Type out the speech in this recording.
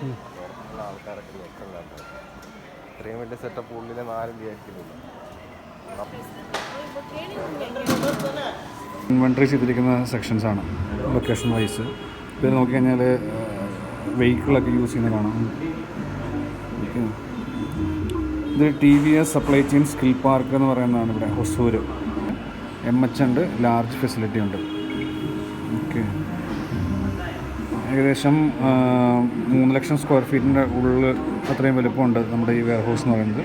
പുറത്തുള്ള ആൾക്കാരൊക്കെ ഞെക്കം കണ്ടത്. ഇത്രയും വലിയ സെറ്റപ്പ് ഉള്ളിലെ ആരും വിചാരിക്കുന്നില്ല. ഇൻവെൻട്രി ചെയ്തിരിക്കുന്ന സെക്ഷൻസാണ് ലൊക്കേഷൻ വൈസ്. ഇത് നോക്കിക്കഴിഞ്ഞാൽ വെഹിക്കിളൊക്കെ യൂസ് ചെയ്യുന്ന കാണാം. ഇത് TVS supply chain skill park എന്ന് പറയുന്നതാണ് ഇവിടെ ഹൊസൂർ. MH ഉണ്ട്, ലാർജ് ഫെസിലിറ്റി ഉണ്ട്. ഓക്കെ, ഏകദേശം 3 ലക്ഷം സ്ക്വയർ ഫീറ്റിൻ്റെ ഉള്ളിൽ അത്രയും വലുപ്പമുണ്ട് നമ്മുടെ ഈ വെയർ ഹൗസ് എന്ന് പറയുന്നത്.